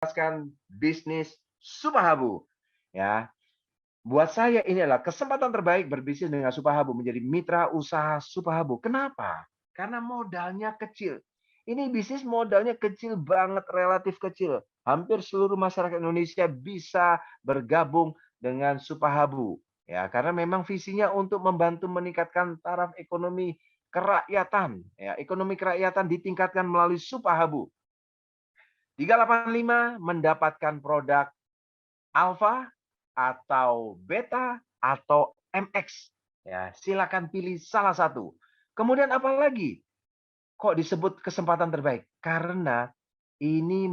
menjelaskan bisnis Supahabu. Ya, buat saya ini adalah kesempatan terbaik berbisnis dengan Supahabu, menjadi mitra usaha Supahabu. Kenapa? Karena modalnya kecil. Ini bisnis modalnya kecil banget, relatif kecil. Hampir seluruh masyarakat Indonesia bisa bergabung dengan Supahabu. Ya, karena memang visinya untuk membantu meningkatkan taraf ekonomi kerakyatan. Ya, ekonomi kerakyatan ditingkatkan melalui Supahabu. 385 mendapatkan produk Alpha atau Beta atau MX. Ya, silakan pilih salah satu. Kemudian apa lagi? Kok disebut kesempatan terbaik? Karena ini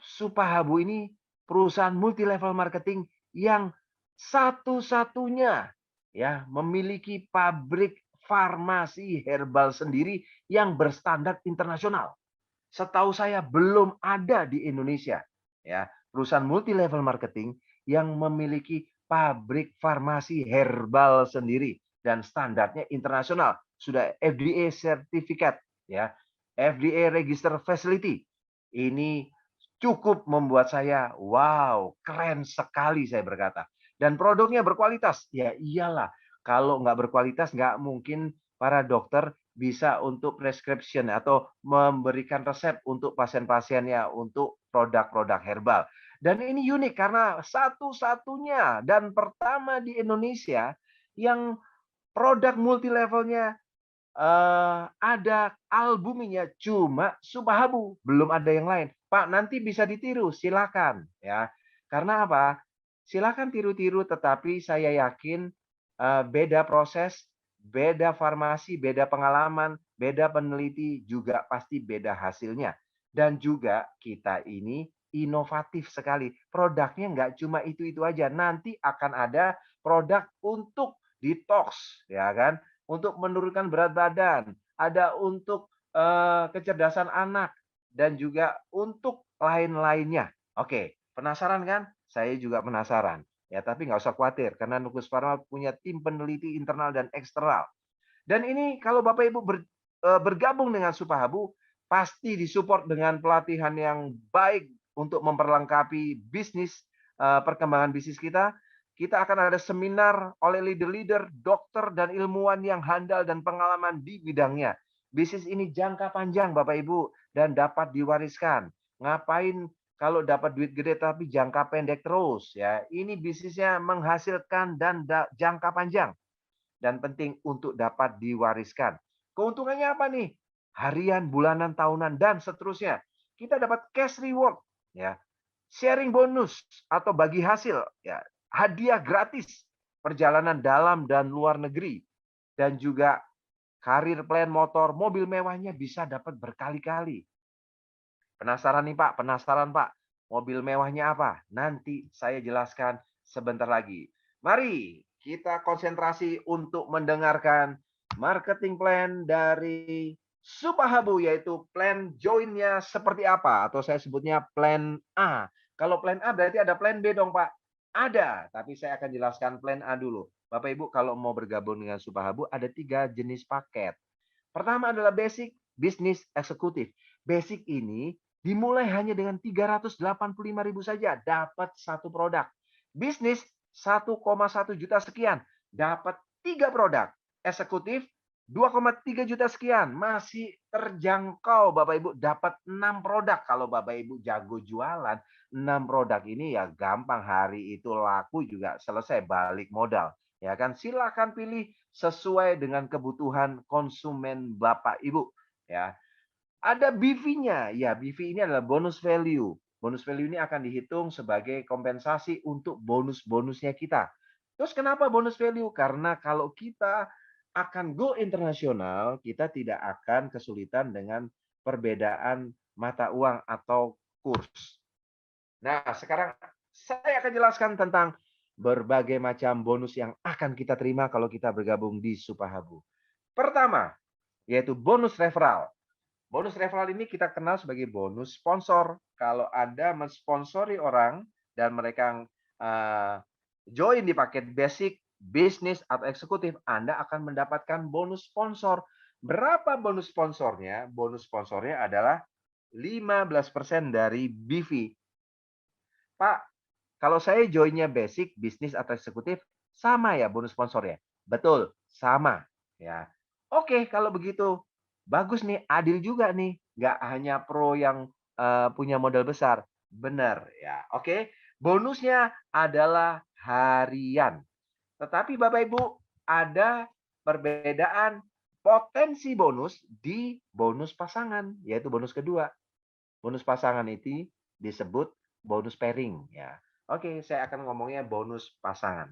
Supahabu ini perusahaan multi level marketing yang satu-satunya ya memiliki pabrik farmasi herbal sendiri yang berstandar internasional. Setahu saya belum ada di Indonesia ya, perusahaan multi level marketing yang memiliki pabrik farmasi herbal sendiri dan standarnya internasional, sudah FDA sertifikat ya, FDA register facility. Ini cukup membuat saya wow, keren sekali saya berkata. Dan produknya berkualitas. Ya iyalah, kalau nggak berkualitas nggak mungkin para dokter bisa untuk prescription atau memberikan resep untuk pasien-pasiennya untuk produk-produk herbal. Dan ini unik karena satu-satunya dan pertama di Indonesia yang produk multi levelnya ada albuminnya cuma Supahabu, belum ada yang lain. Pak, nanti bisa ditiru, silakan ya. Karena apa? Silakan tiru-tiru, tetapi saya yakin beda proses, beda farmasi, beda pengalaman, beda peneliti, juga pasti beda hasilnya. Dan juga kita ini inovatif sekali. Produknya nggak cuma itu-itu aja. Nanti akan ada produk untuk detox, ya kan? Untuk menurunkan berat badan, ada untuk kecerdasan anak, dan juga untuk lain-lainnya. Oke, penasaran kan? Saya juga penasaran. Ya, tapi nggak usah khawatir karena Nucleus Pharma punya tim peneliti internal dan eksternal. Dan ini kalau Bapak Ibu bergabung dengan Supahabu, pasti disupport dengan pelatihan yang baik untuk memperlengkapi bisnis, perkembangan bisnis kita. Kita akan ada seminar oleh leader-leader, dokter, dan ilmuwan yang handal dan pengalaman di bidangnya. Bisnis ini jangka panjang, Bapak Ibu, dan dapat diwariskan. Ngapain kalau dapat duit gede tapi jangka pendek terus ya? Ini bisnisnya menghasilkan dan jangka panjang dan penting untuk dapat diwariskan. Keuntungannya apa nih? Harian, bulanan, tahunan, dan seterusnya. Kita dapat cash reward, ya, sharing bonus atau bagi hasil, ya, hadiah gratis, perjalanan dalam dan luar negeri, dan juga karir plan motor, mobil mewahnya bisa dapat berkali-kali. Penasaran nih Pak? Penasaran Pak? Mobil mewahnya apa? Nanti saya jelaskan sebentar lagi. Mari kita konsentrasi untuk mendengarkan marketing plan dari Supahabu, yaitu plan joinnya seperti apa, atau saya sebutnya plan A. Kalau plan A berarti ada plan B dong Pak? Ada, tapi saya akan jelaskan plan A dulu. Bapak Ibu kalau mau bergabung dengan Supahabu ada 3 jenis paket. Pertama adalah basic, bisnis eksekutif. Basic ini dimulai hanya dengan 385.000 saja, dapat satu produk. Bisnis 1,1 juta sekian, dapat 3 produk. Eksekutif 2,3 juta sekian, masih terjangkau Bapak Ibu, dapat 6 produk. Kalau Bapak Ibu jago jualan, 6 produk ini ya gampang, hari itu laku juga selesai, balik modal. Ya kan, silakan pilih sesuai dengan kebutuhan konsumen Bapak Ibu ya. Ada BV-nya. Ya, BV ini adalah bonus value. Bonus value ini akan dihitung sebagai kompensasi untuk bonus-bonusnya kita. Terus kenapa bonus value? Karena kalau kita akan go internasional, kita tidak akan kesulitan dengan perbedaan mata uang atau kurs. Nah, sekarang saya akan jelaskan tentang berbagai macam bonus yang akan kita terima kalau kita bergabung di Supahabu. Pertama, yaitu bonus referral. Bonus referral ini kita kenal sebagai bonus sponsor. Kalau Anda mensponsori orang dan mereka join di paket basic, bisnis, atau eksekutif, Anda akan mendapatkan bonus sponsor. Berapa bonus sponsornya? Bonus sponsornya adalah 15% dari BV. Pak, kalau saya joinnya basic, bisnis atau eksekutif, sama ya bonus sponsornya? Betul, sama. Ya. Oke, kalau begitu. Bagus nih, adil juga nih. Nggak hanya pro yang punya modal besar. Benar ya. Oke, bonusnya adalah harian. Tetapi Bapak Ibu, ada perbedaan potensi bonus di bonus pasangan, yaitu bonus kedua. Bonus pasangan itu disebut bonus pairing ya. Oke, saya akan ngomongnya bonus pasangan.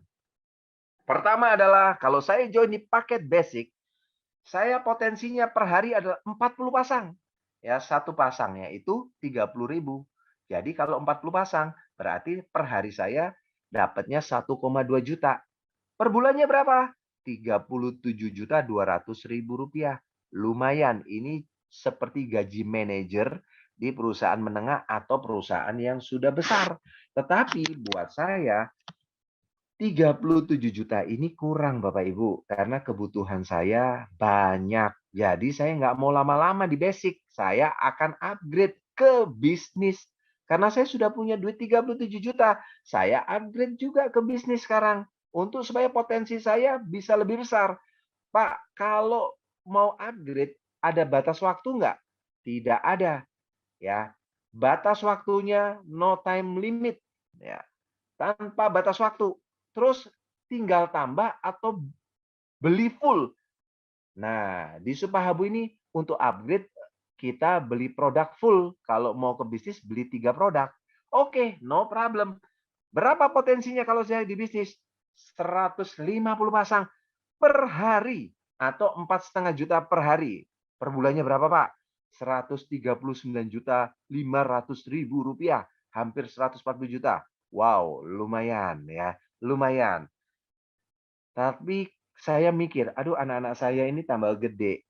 Pertama adalah kalau saya join di paket basic, saya potensinya per hari adalah 40 pasang. Ya, satu pasangnya itu 30.000. Jadi kalau 40 pasang, berarti per hari saya dapatnya 1,2 juta. Per bulannya berapa? 37.200.000 rupiah. Lumayan, ini seperti gaji manajer di perusahaan menengah atau perusahaan yang sudah besar. Tetapi buat saya 37 juta ini kurang Bapak Ibu, karena kebutuhan saya banyak. Jadi saya nggak mau lama-lama di basic, saya akan upgrade ke bisnis. Karena saya sudah punya duit 37 juta, saya upgrade juga ke bisnis sekarang. Untuk supaya potensi saya bisa lebih besar. Pak, kalau mau upgrade, ada batas waktu nggak? Tidak ada. Ya, batas waktunya no time limit. Ya, tanpa batas waktu. Terus tinggal tambah atau beli full. Nah, di Supahabu ini untuk upgrade kita beli produk full. Kalau mau ke bisnis beli 3 produk. Oke, no problem. Berapa potensinya kalau saya di bisnis? 150 pasang per hari atau 4,5 juta per hari. Per bulannya berapa, Pak? 139.500.000 rupiah, hampir 140 juta. Wow, lumayan ya, lumayan. Tapi saya mikir, aduh anak-anak saya ini tambah gede.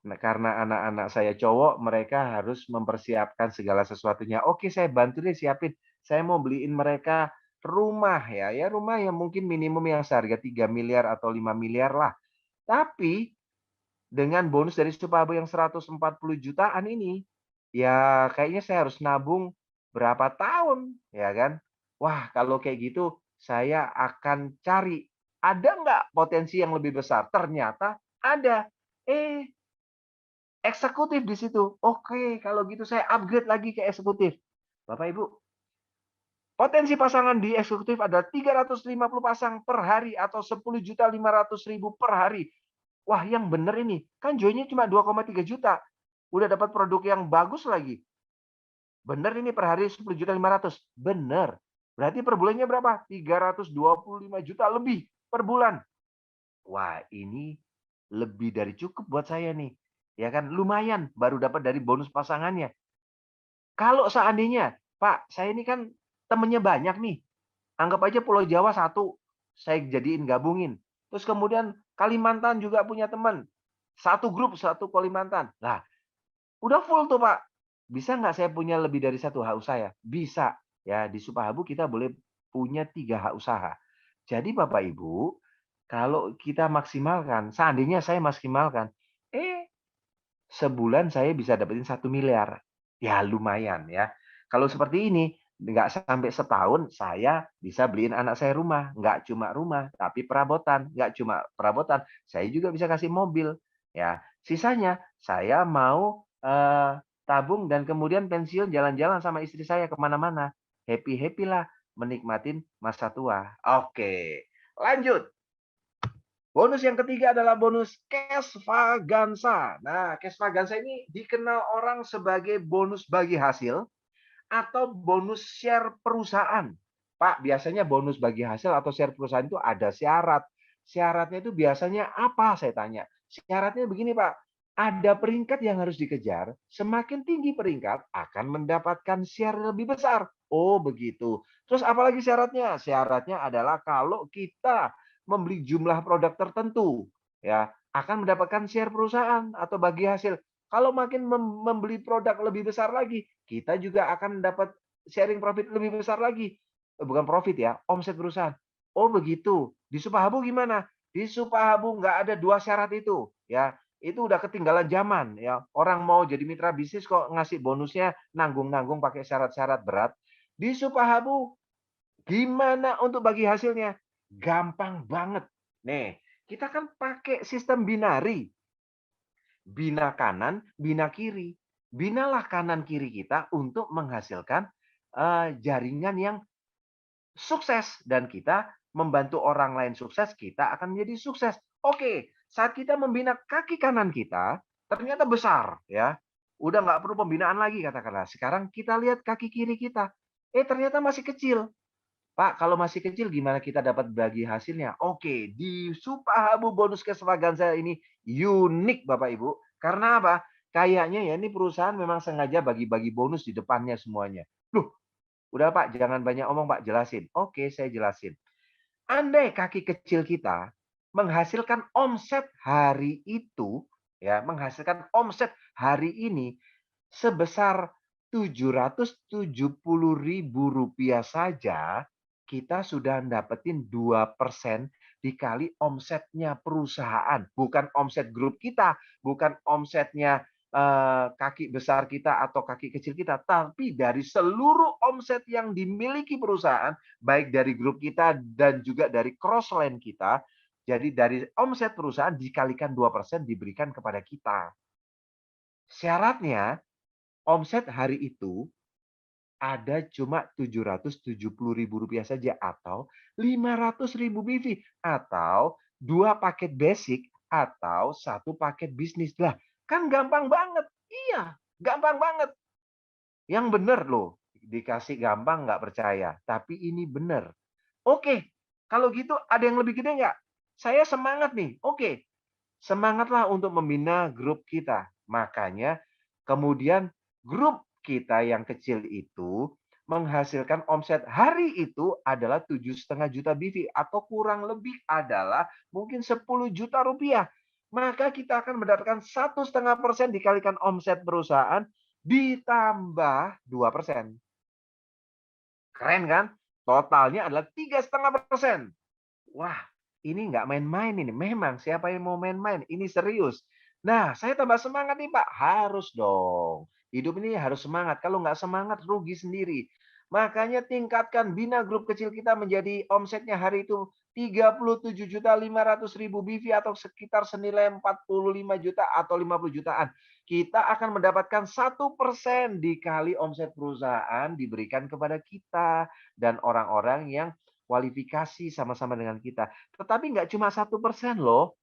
Nah, karena anak-anak saya cowok, mereka harus mempersiapkan segala sesuatunya. Oke, saya bantu deh siapin. Saya mau beliin mereka rumah ya, ya rumah yang mungkin minimum yang seharga 3 miliar atau 5 miliar lah. Tapi dengan bonus dari Supabu yang 140 jutaan ini, ya kayaknya saya harus nabung berapa tahun, ya kan? Wah, kalau kayak gitu saya akan cari, ada nggak potensi yang lebih besar? Ternyata ada. Eh, eksekutif di situ. Oke, kalau gitu saya upgrade lagi ke eksekutif. Bapak Ibu, potensi pasangan di eksekutif ada 350 pasang per hari atau 10.500.000 per hari. Wah, yang bener ini. Kan joinnya cuma 2,3 juta. Udah dapat produk yang bagus lagi. Bener ini per hari 10.500.000. Bener. Berarti per bulannya berapa? 325 juta lebih per bulan. Wah, ini lebih dari cukup buat saya nih. Ya kan, lumayan baru dapat dari bonus pasangannya. Kalau seandainya, Pak, saya ini kan temennya banyak nih. Anggap aja Pulau Jawa satu, saya jadiin gabungin. Terus kemudian Kalimantan juga punya teman. Satu grup, satu Kalimantan. Nah, udah full tuh, Pak. Bisa nggak saya punya lebih dari satu hak usaha ya? Bisa. Ya, di Supahabu kita boleh punya 3 hak usaha. Jadi Bapak Ibu, kalau kita maksimalkan, seandainya saya maksimalkan, sebulan saya bisa dapetin 1 miliar. Ya lumayan ya. Kalau seperti ini, nggak sampai setahun saya bisa beliin anak saya rumah. Nggak cuma rumah, tapi perabotan. Nggak cuma perabotan, saya juga bisa kasih mobil. Ya, sisanya saya mau tabung dan kemudian pensiun jalan-jalan sama istri saya kemana-mana. Happy-happy lah menikmatin masa tua. Oke, lanjut. Bonus yang ketiga adalah bonus cash vaganza. Nah, cash vaganza ini dikenal orang sebagai bonus bagi hasil atau bonus share perusahaan. Pak, biasanya bonus bagi hasil atau share perusahaan itu ada syarat. Syaratnya itu biasanya apa? Saya tanya. Syaratnya begini, Pak. Ada peringkat yang harus dikejar. Semakin tinggi peringkat akan mendapatkan share lebih besar. Oh, begitu. Terus apalagi syaratnya? Syaratnya adalah kalau kita membeli jumlah produk tertentu, ya akan mendapatkan share perusahaan atau bagi hasil. Kalau makin membeli produk lebih besar lagi, kita juga akan dapat sharing profit lebih besar lagi. Bukan profit ya, omset perusahaan. Oh begitu. Di Supahabu gimana? Di Supahabu nggak ada 2 syarat itu. Ya, itu udah ketinggalan zaman. Ya, orang mau jadi mitra bisnis kok ngasih bonusnya nanggung-nanggung pakai syarat-syarat berat. Di Supahabu Gimana untuk bagi hasilnya? Gampang banget. Nih, kita kan pakai sistem binari. Bina kanan, bina kiri. Binalah kanan kiri kita untuk menghasilkan jaringan yang sukses dan kita membantu orang lain sukses, kita akan menjadi sukses. Oke, saat kita membina kaki kanan kita, ternyata besar ya. Udah nggak perlu pembinaan lagi katakanlah. Sekarang kita lihat kaki kiri kita. Ternyata masih kecil. Pak, kalau masih kecil gimana kita dapat bagi hasilnya? Oke, di Supahabu bonus kesepagan saya ini unik Bapak Ibu. Karena apa? Kayaknya ya ini perusahaan memang sengaja bagi-bagi bonus di depannya semuanya. Loh, udah Pak, jangan banyak omong Pak, jelasin. Oke, saya jelasin. Andai kaki kecil kita menghasilkan omset hari itu, ya, menghasilkan omset hari ini sebesar Rp770.000 saja, kita sudah dapetin 2% dikali omsetnya perusahaan. Bukan omset grup kita, bukan omsetnya kaki besar kita atau kaki kecil kita, tapi dari seluruh omset yang dimiliki perusahaan, baik dari grup kita dan juga dari cross line kita. Jadi dari omset perusahaan dikalikan 2% diberikan kepada kita. Syaratnya omset hari itu ada cuma Rp770.000 saja atau Rp500.000 BV atau 2 paket basic atau 1 paket bisnis. Lah, kan gampang banget. Iya, gampang banget. Yang benar loh, dikasih gampang nggak percaya, tapi ini benar. Oke, kalau gitu ada yang lebih gede nggak? Saya semangat nih. Oke, semangatlah untuk membina grup kita. Makanya kemudian grup kita yang kecil itu menghasilkan omset hari itu adalah 7,5 juta BV atau kurang lebih adalah mungkin 10 juta rupiah. Maka kita akan mendapatkan 1,5% dikalikan omset perusahaan ditambah 2%. Keren kan? Totalnya adalah 3,5%. Wah, ini nggak main-main ini. Memang siapa yang mau main-main? Ini serius. Nah, saya tambah semangat nih, Pak. Harus dong. Hidup ini harus semangat. Kalau nggak semangat, rugi sendiri. Makanya tingkatkan bina grup kecil kita menjadi omsetnya hari itu 37.500.000 BV atau sekitar senilai 45 juta atau 50 jutaan. Kita akan mendapatkan 1% dikali omset perusahaan diberikan kepada kita dan orang-orang yang kualifikasi sama-sama dengan kita. Tetapi nggak cuma 1% loh.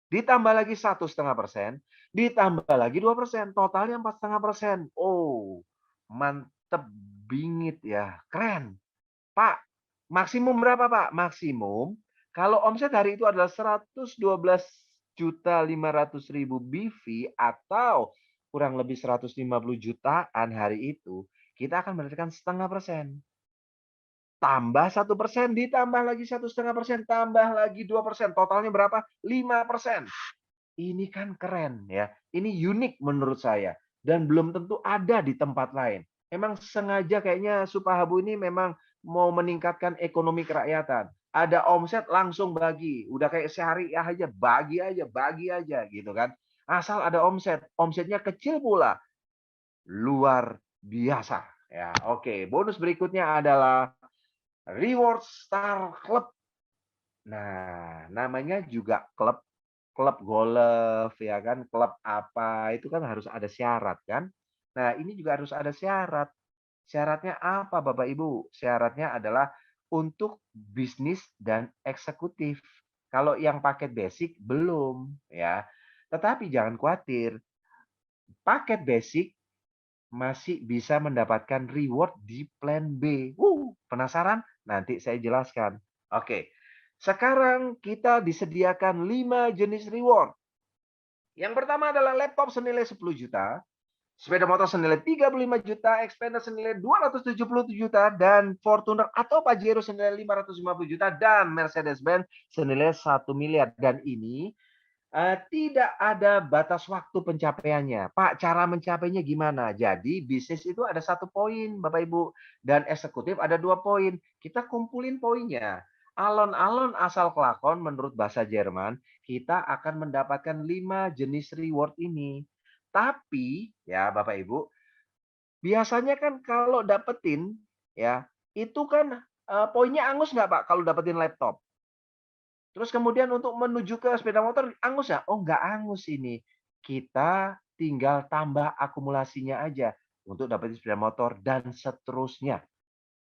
Ditambah lagi 1,5%, ditambah lagi 2%, totalnya 4,5%. Oh, mantep bingit ya, keren. Pak, maksimum berapa Pak? Maksimum kalau omset hari itu adalah 112.500.000 BV atau kurang lebih 150 jutaan hari itu, kita akan mendapatkan 0,5%. Tambah 1%, ditambah lagi 1,5%, tambah lagi 2%, totalnya berapa? 5%. Ini kan keren ya. Ini unik menurut saya dan belum tentu ada di tempat lain. Memang sengaja kayaknya Supahabu ini memang mau meningkatkan ekonomi kerakyatan. Ada omset langsung bagi, udah kayak syariah aja, bagi aja gitu kan. Asal ada omset, omsetnya kecil pula. Luar biasa ya. Oke, bonus berikutnya adalah Reward Star Club. Nah, namanya juga klub, klub golf ya kan, klub apa, itu kan harus ada syarat kan. Nah, ini juga harus ada syarat. Syaratnya apa Bapak Ibu? Syaratnya adalah untuk bisnis dan eksekutif. Kalau yang paket basic belum ya. Tetapi jangan khawatir, paket basic masih bisa mendapatkan reward di plan B. Penasaran? Nanti saya jelaskan. Oke. Sekarang kita disediakan 5 jenis reward. Yang pertama adalah laptop senilai 10 juta, sepeda motor senilai 35 juta, expander senilai 277 juta, dan Fortuner atau Pajero senilai 550 juta, dan Mercedes-Benz senilai 1 miliar. Dan ini tidak ada batas waktu pencapaiannya. Pak, cara mencapainya gimana? Jadi bisnis itu ada 1 poin, Bapak Ibu, dan eksekutif ada 2 poin. Kita kumpulin poinnya. Alon-alon asal kelakon menurut bahasa Jerman, kita akan mendapatkan 5 jenis reward ini. Tapi ya Bapak Ibu, biasanya kan kalau dapetin ya, itu kan poinnya angus nggak Pak kalau dapetin laptop? Terus kemudian untuk menuju ke sepeda motor angus ya? Oh nggak angus ini. Kita tinggal tambah akumulasinya aja untuk dapetin sepeda motor dan seterusnya.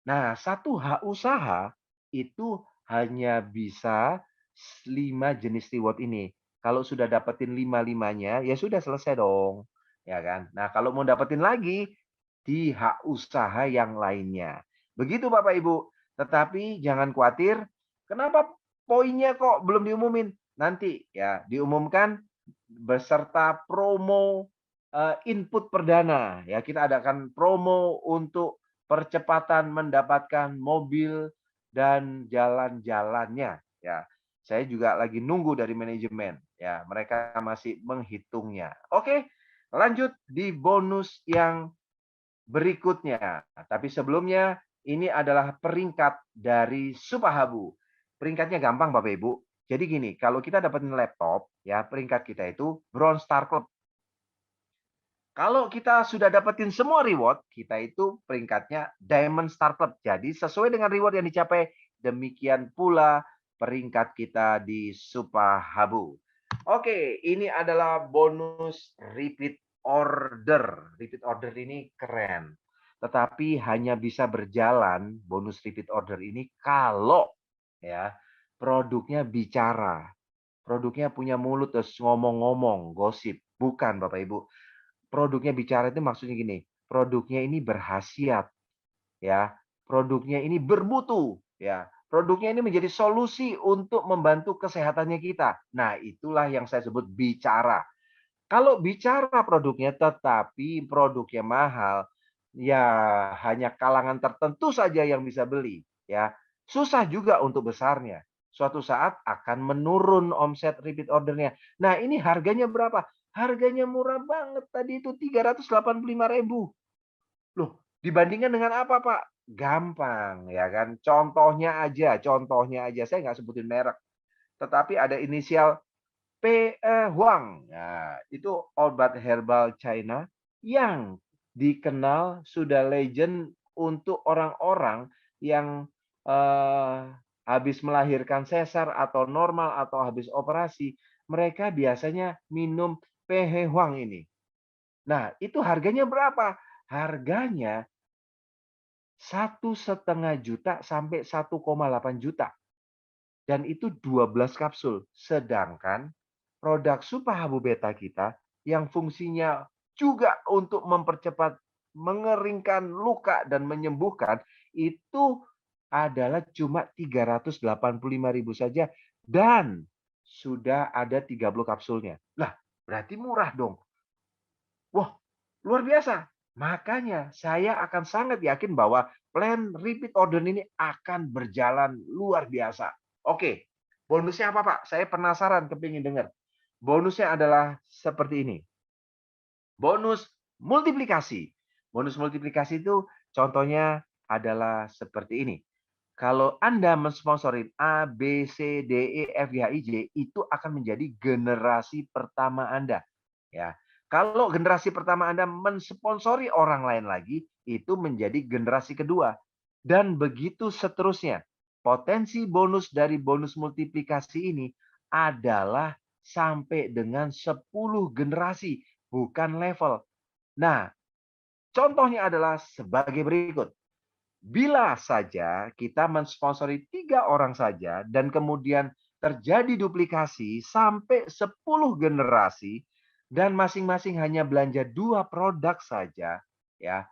Nah, satu hak usaha itu hanya bisa 5 jenis reward ini. Kalau sudah dapetin 5-limanya, ya sudah selesai dong. Ya kan? Nah, kalau mau dapetin lagi, di hak usaha yang lainnya. Begitu Bapak Ibu. Tetapi jangan khawatir, kenapa poinnya kok belum diumumin? Nanti ya diumumkan beserta promo input perdana. Ya, kita adakan promo untuk percepatan mendapatkan mobil dan jalan-jalannya. Ya, saya juga lagi nunggu dari manajemen. Ya, mereka masih menghitungnya. Oke, lanjut di bonus yang berikutnya. Tapi sebelumnya, ini adalah peringkat dari Supahabu. Peringkatnya gampang Bapak Ibu. Jadi gini, kalau kita dapetin laptop, ya peringkat kita itu Bronze Star Club. Kalau kita sudah dapetin semua reward, kita itu peringkatnya Diamond Star Club. Jadi sesuai dengan reward yang dicapai, demikian pula peringkat kita di Supahabu. Oke, ini adalah bonus repeat order. Repeat order ini keren. Tetapi hanya bisa berjalan bonus repeat order ini kalau ya produknya bicara. Produknya punya mulut terus ngomong-ngomong, gosip. Bukan Bapak Ibu. Produknya bicara itu maksudnya gini, produknya ini berkhasiat, ya. Produknya ini bermutu, ya. Produknya ini menjadi solusi untuk membantu kesehatannya kita. Nah, itulah yang saya sebut bicara. Kalau bicara produknya tetapi produknya mahal, ya hanya kalangan tertentu saja yang bisa beli, ya. Susah juga untuk besarnya. Suatu saat akan menurun omset repeat ordernya. Nah, ini harganya berapa? Harganya murah banget tadi itu 385.000. Loh, dibandingkan dengan apa, Pak? Gampang, ya kan? Contohnya aja. Saya nggak sebutin merek, tetapi ada inisial Huang. Nah, itu obat herbal China yang dikenal sudah legend untuk orang-orang yang habis melahirkan sesar atau normal atau habis operasi, mereka biasanya minum Huang ini. Nah, itu harganya berapa? Harganya 1,5 juta sampai 1,8 juta. Dan itu 12 kapsul. Sedangkan produk Supahabu Beta kita yang fungsinya juga untuk mempercepat mengeringkan luka dan menyembuhkan itu adalah cuma 385.000 saja dan sudah ada 30 kapsulnya. Lah, berarti murah dong. Wah, luar biasa. Makanya saya akan sangat yakin bahwa plan repeat order ini akan berjalan luar biasa. Oke, bonusnya apa Pak? Saya penasaran kepingin dengar. Bonusnya adalah seperti ini. Bonus multiplikasi. Bonus multiplikasi itu contohnya adalah seperti ini. Kalau Anda mensponsori A, B, C, D, E, F, G, H, I, J, itu akan menjadi generasi pertama Anda. Ya, kalau generasi pertama Anda mensponsori orang lain lagi, itu menjadi generasi kedua. Dan begitu seterusnya. Potensi bonus dari bonus multiplikasi ini adalah sampai dengan 10 generasi, bukan level. Nah, contohnya adalah sebagai berikut. Bila saja kita mensponsori 3 orang saja dan kemudian terjadi duplikasi sampai 10 generasi dan masing-masing hanya belanja 2 produk saja, ya,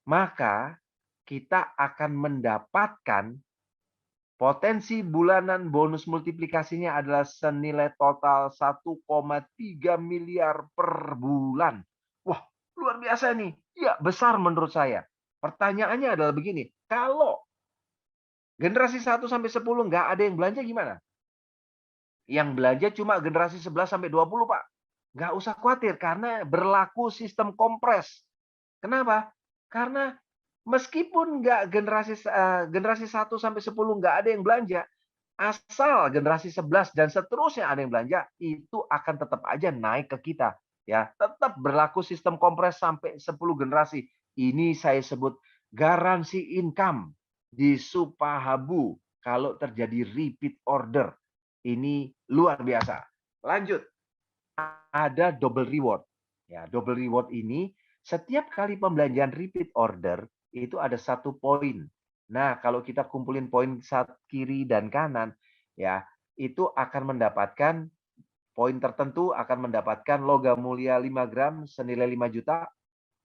maka kita akan mendapatkan potensi bulanan bonus multiplikasinya adalah senilai total 1,3 miliar per bulan. Wah, luar biasa nih. Ya, besar menurut saya. Pertanyaannya adalah begini, kalau generasi 1 sampai 10 nggak ada yang belanja gimana? Yang belanja cuma generasi 11 sampai 20, Pak. Nggak usah khawatir karena berlaku sistem kompres. Kenapa? Karena meskipun nggak generasi 1 sampai 10 nggak ada yang belanja, asal generasi 11 dan seterusnya ada yang belanja, itu akan tetap aja naik ke kita. Ya, tetap berlaku sistem kompres sampai 10 generasi. Ini saya sebut garansi income. di Supahabu kalau terjadi repeat order. Ini luar biasa. Lanjut, ada double reward. Ya, double reward ini setiap kali pembelanjaan repeat order itu ada 1 poin. Nah, kalau kita kumpulin poin saat kiri dan kanan, ya itu akan mendapatkan poin tertentu, akan mendapatkan logam mulia 5 gram senilai 5 juta.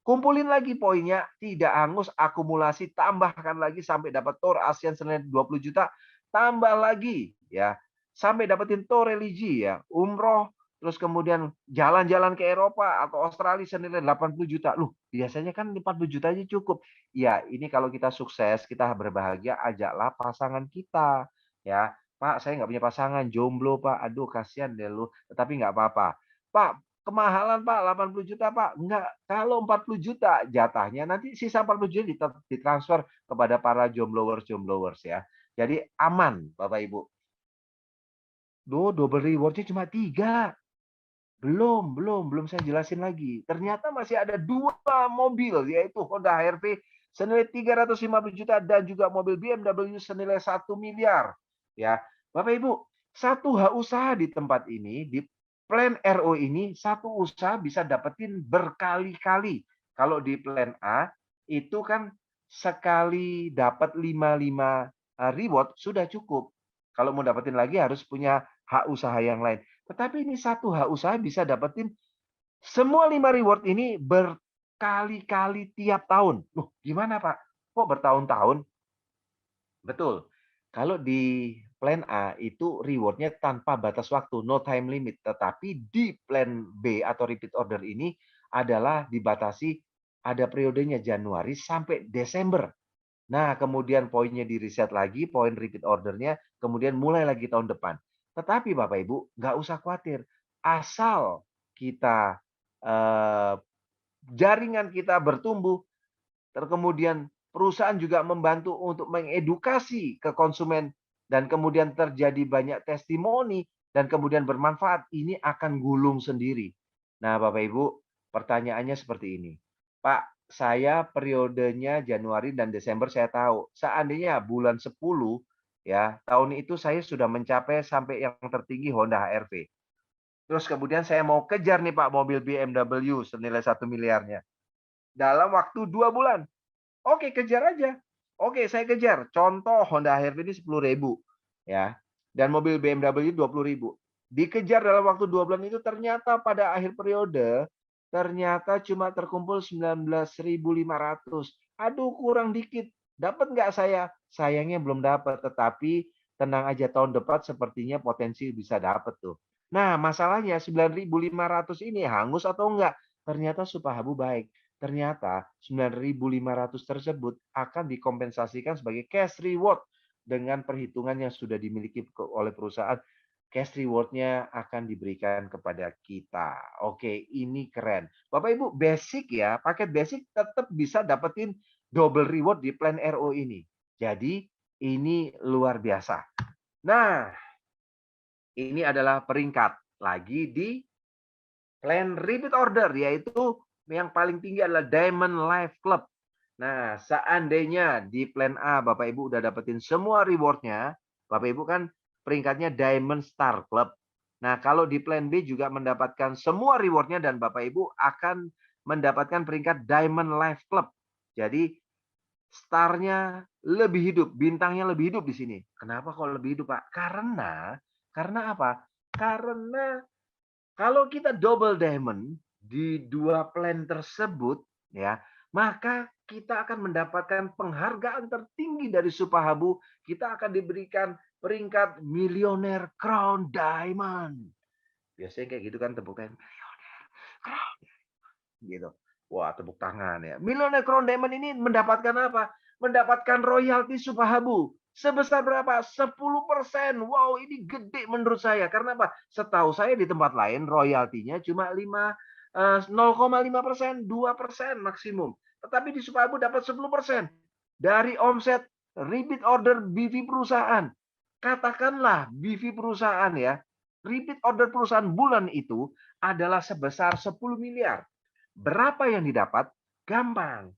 Kumpulin lagi poinnya, tidak hangus, akumulasi, tambahkan lagi sampai dapat Tor ASEAN senilai 20 juta, tambah lagi ya, sampai dapetin Tor religi ya, umroh, terus kemudian jalan-jalan ke Eropa atau Australia senilai 80 juta. Loh, biasanya kan 40 juta aja cukup. Ya, ini kalau kita sukses, kita berbahagia, ajaklah pasangan kita. Ya, Pak, saya nggak punya pasangan, jomblo Pak. Aduh, kasihan deh lu. Tetapi nggak apa-apa. Pak, kemahalan Pak, 80 juta Pak. Enggak, kalau 40 juta jatahnya nanti sisa 40 juta ditransfer kepada para jombloers ya. Jadi aman Bapak Ibu. Double reward-nya cuma 3. Belum saya jelasin lagi. Ternyata masih ada 2 mobil yaitu Honda HR-V senilai 350 juta dan juga mobil BMW senilai 1 miliar. Ya, Bapak Ibu, satu hak usaha di tempat ini di plan RO ini satu usaha bisa dapetin berkali-kali. Kalau di plan A itu kan sekali dapat 55 reward sudah cukup. Kalau mau dapetin lagi harus punya hak usaha yang lain. Tetapi ini satu hak usaha bisa dapetin semua 5 reward ini berkali-kali tiap tahun. Loh, gimana Pak? Kok bertahun-tahun? Betul. Kalau di plan A itu rewardnya tanpa batas waktu, no time limit. Tetapi di plan B atau repeat order ini adalah dibatasi ada periodenya Januari sampai Desember. Nah, kemudian poinnya di-reset lagi, poin repeat ordernya, kemudian mulai lagi tahun depan. Tetapi Bapak Ibu, nggak usah khawatir. Asal kita jaringan kita bertumbuh, kemudian perusahaan juga membantu untuk mengedukasi ke konsumen, dan kemudian terjadi banyak testimoni, dan kemudian bermanfaat, ini akan gulung sendiri. Nah, Bapak Ibu, pertanyaannya seperti ini. Pak, saya periodenya Januari dan Desember saya tahu. Seandainya bulan 10 ya, tahun itu saya sudah mencapai sampai yang tertinggi Honda HR-V. Terus kemudian saya mau kejar nih Pak mobil BMW senilai 1 miliarnya. Dalam waktu 2 bulan. Oke, kejar aja. Oke, saya kejar. Contoh Honda HR-V ini 10.000 ya. Dan mobil BMW 20.000. Dikejar dalam waktu 2 bulan itu ternyata pada akhir periode ternyata cuma terkumpul 19.500. Aduh, kurang dikit. Dapat nggak saya? Sayangnya belum dapat, tetapi tenang aja tahun depan sepertinya potensi bisa dapat tuh. Nah, masalahnya 9.500 ini hangus atau enggak? Ternyata Supahabu baik. Ternyata 9.500 tersebut akan dikompensasikan sebagai cash reward dengan perhitungan yang sudah dimiliki oleh perusahaan. Cash reward-nya akan diberikan kepada kita. Oke, ini keren. Bapak Ibu, basic ya, paket basic tetap bisa dapetin double reward di plan RO ini. Jadi, ini luar biasa. Nah, ini adalah peringkat lagi di plan repeat order, yaitu yang paling tinggi adalah Diamond Life Club. Nah, seandainya di plan A Bapak Ibu udah dapetin semua rewardnya, Bapak Ibu kan peringkatnya Diamond Star Club. Nah, kalau di plan B juga mendapatkan semua rewardnya dan Bapak Ibu akan mendapatkan peringkat Diamond Life Club. Jadi starnya lebih hidup, bintangnya lebih hidup di sini. Kenapa kok lebih hidup, Pak? Karena apa? Karena kalau kita double diamond di 2 plan tersebut ya, maka kita akan mendapatkan penghargaan tertinggi dari Supahabu. Kita akan diberikan peringkat Millionaire Crown Diamond. Biasanya kayak gitu kan tepuk tangan, Millionaire Crown gitu. Wah, tepuk tangan ya. Millionaire Crown Diamond ini mendapatkan apa? Mendapatkan royalti Supahabu. Sebesar berapa? 10%. Wow, ini gede menurut saya. Karena apa? Setahu saya di tempat lain royaltinya cuma 0,5%, 2% maksimum. Tetapi di Supahabu dapat 10% dari omset repeat order BV perusahaan. Katakanlah BV perusahaan ya, repeat order perusahaan bulan itu adalah sebesar 10 miliar. Berapa yang didapat? Gampang.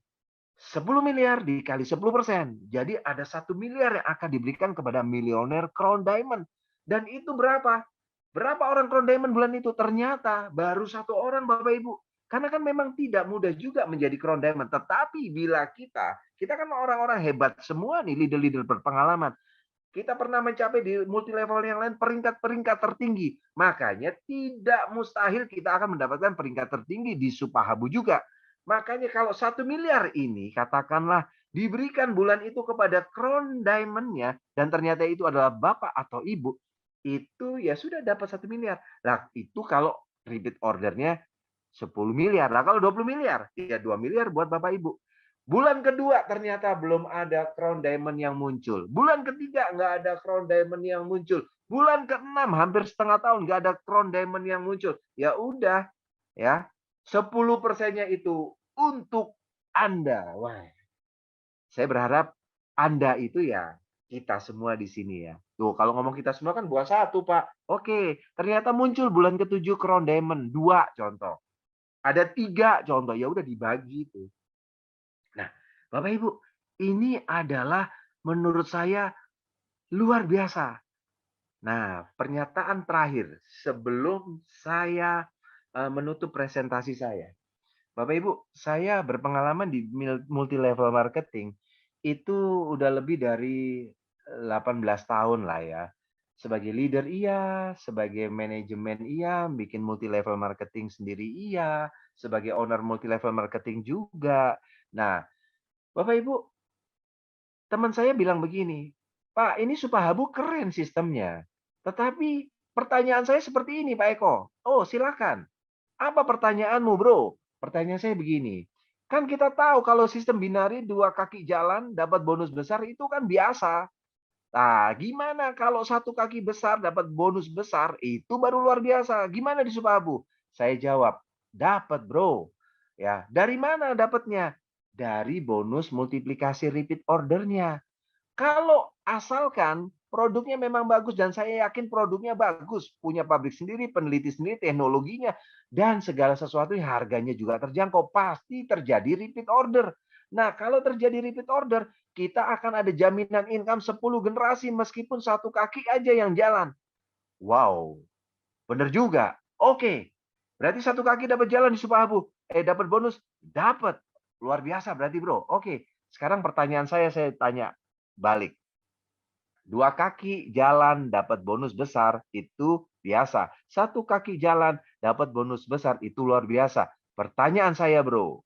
10 miliar dikali 10%. Jadi ada 1 miliar yang akan diberikan kepada milioner Crown Diamond. Dan itu berapa? Berapa orang Crown Diamond bulan itu? Ternyata baru 1 orang, Bapak Ibu. Karena kan memang tidak mudah juga menjadi Crown Diamond. Tetapi bila kita kan orang-orang hebat semua nih, leader-leader berpengalaman. Kita pernah mencapai di multi level yang lain peringkat-peringkat tertinggi. Makanya tidak mustahil kita akan mendapatkan peringkat tertinggi di Supahabu juga. Makanya kalau 1 miliar ini katakanlah diberikan bulan itu kepada Crown Diamond-nya dan ternyata itu adalah bapak atau ibu, itu ya sudah dapat 1 miliar. Nah, itu kalau repeat ordernya 10 miliar. Nah, kalau 20 miliar, ya 2 miliar buat bapak ibu. Bulan kedua ternyata belum ada Crown Diamond yang muncul. Bulan ketiga nggak ada Crown Diamond yang muncul. Bulan keenam hampir setengah tahun nggak ada Crown Diamond yang muncul. Ya udah, ya 10%-nya itu untuk Anda. Wah, saya berharap Anda itu ya kita semua di sini ya. Tuh, kalau ngomong kita semua kan buat satu, Pak. Oke, ternyata muncul bulan ketujuh Crown Diamond 2 contoh. Ada 3 contoh, ya udah dibagi itu. Nah, Bapak Ibu, ini adalah menurut saya luar biasa. Nah, pernyataan terakhir sebelum saya menutup presentasi saya. Bapak Ibu, saya berpengalaman di multi level marketing itu udah lebih dari 18 tahun lah ya. Sebagai leader iya, sebagai manajemen iya, bikin multi level marketing sendiri iya, sebagai owner multi level marketing juga. Nah, Bapak Ibu, teman saya bilang begini, "Pak, ini Supahabu keren sistemnya. Tetapi pertanyaan saya seperti ini, Pak Eko." "Oh, silakan. Apa pertanyaanmu, Bro?" Pertanyaan saya begini, kan kita tahu kalau sistem binari 2 kaki jalan dapat bonus besar itu kan biasa. Nah, gimana kalau 1 kaki besar dapat bonus besar, itu baru luar biasa. Gimana di Supahabu? Saya jawab, dapat bro. Ya, dari mana dapatnya? Dari bonus multiplikasi repeat ordernya. Kalau asalkan produknya memang bagus dan saya yakin produknya bagus, punya pabrik sendiri, peneliti sendiri, teknologinya, dan segala sesuatu yang harganya juga terjangkau, pasti terjadi repeat order. Nah, kalau terjadi repeat order, kita akan ada jaminan income 10 generasi meskipun 1 kaki aja yang jalan. Wow, bener juga. Oke, berarti 1 kaki dapat jalan di Supahabu. Dapat bonus? Dapat. Luar biasa berarti bro. Oke, sekarang pertanyaan saya tanya balik. 2 kaki jalan dapat bonus besar itu biasa. 1 kaki jalan dapat bonus besar itu luar biasa. Pertanyaan saya bro,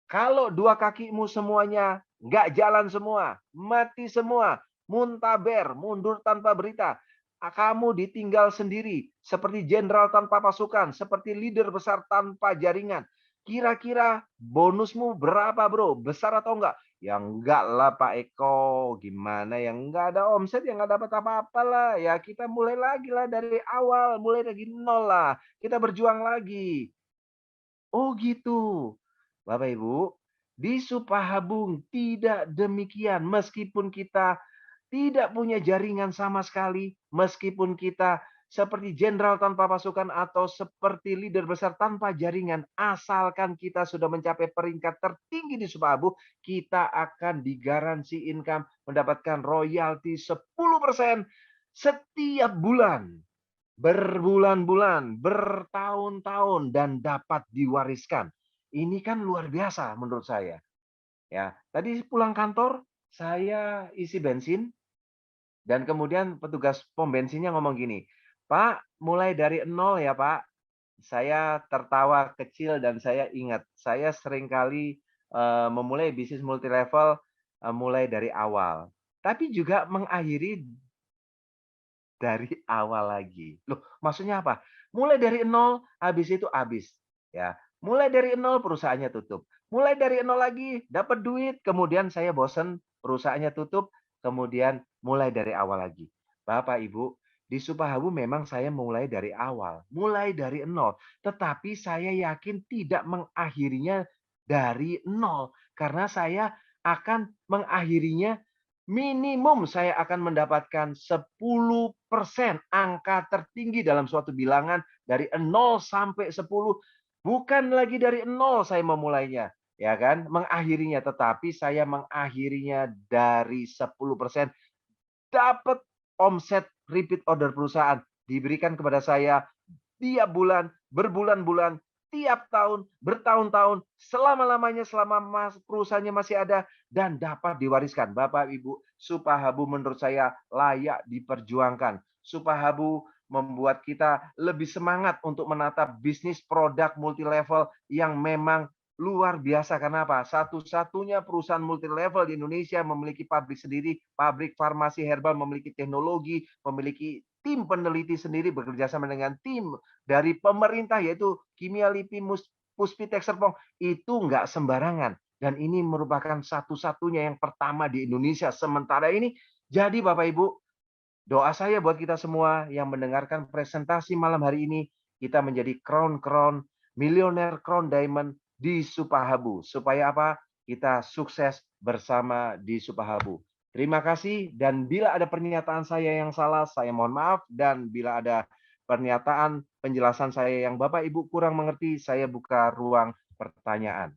kalau 2 kakimu semuanya nggak jalan semua, mati semua, muntaber, mundur tanpa berita, kamu ditinggal sendiri, seperti jenderal tanpa pasukan, seperti leader besar tanpa jaringan. Kira-kira bonusmu berapa, bro? Besar atau enggak? Ya enggak lah, Pak Eko. Gimana yang enggak ada omset, yang enggak dapat apa-apa lah. Ya kita mulai lagi lah dari awal, mulai lagi nol lah. Kita berjuang lagi. Oh gitu. Bapak Ibu, di Supahabung tidak demikian. Meskipun kita tidak punya jaringan sama sekali, meskipun kita seperti jenderal tanpa pasukan atau seperti leader besar tanpa jaringan, asalkan kita sudah mencapai peringkat tertinggi di Supahabu, kita akan digaransi income mendapatkan royalti 10% setiap bulan, berbulan-bulan, bertahun-tahun dan dapat diwariskan. Ini kan luar biasa menurut saya. Ya, tadi pulang kantor saya isi bensin dan kemudian petugas pom bensinnya ngomong gini, "Pak, mulai dari nol ya, Pak." Saya tertawa kecil dan saya ingat, saya seringkali, memulai bisnis multi level, mulai dari awal. Tapi juga mengakhiri dari awal lagi. Loh, maksudnya apa? Mulai dari nol, habis itu habis, ya. Mulai dari nol, perusahaannya tutup. Mulai dari nol lagi, dapat duit, kemudian saya bosen, perusahaannya tutup, kemudian mulai dari awal lagi. Bapak, Ibu, di Supahabu memang saya mulai dari awal, mulai dari nol. Tetapi saya yakin tidak mengakhirinya dari nol, karena saya akan mengakhirinya minimum saya akan mendapatkan 10% angka tertinggi dalam suatu bilangan dari 0 sampai 10. Bukan lagi dari 0 saya memulainya. ya kan, mengakhirinya, tetapi saya mengakhirinya dari 10% dapat omset repeat order perusahaan diberikan kepada saya tiap bulan, berbulan-bulan, tiap tahun, bertahun-tahun, selama-lamanya selama perusahaannya masih ada dan dapat diwariskan. Bapak Ibu, Supahabu menurut saya layak diperjuangkan. Supahabu membuat kita lebih semangat untuk menata bisnis produk multi level yang memang luar biasa. Kenapa? Satu-satunya perusahaan multi level di Indonesia memiliki pabrik sendiri, pabrik farmasi herbal, memiliki teknologi, memiliki tim peneliti sendiri bekerja sama dengan tim dari pemerintah yaitu Kimia Lipi Puspitec Serpong. Itu nggak sembarangan dan ini merupakan satu-satunya yang pertama di Indonesia sementara ini. Jadi Bapak Ibu, doa saya buat kita semua yang mendengarkan presentasi malam hari ini, kita menjadi crown millionaire crown diamond di Supahabu. Supaya apa? Kita sukses bersama di Supahabu. Terima kasih dan bila ada pernyataan saya yang salah, saya mohon maaf, dan bila ada pernyataan penjelasan saya yang Bapak Ibu kurang mengerti, saya buka ruang pertanyaan.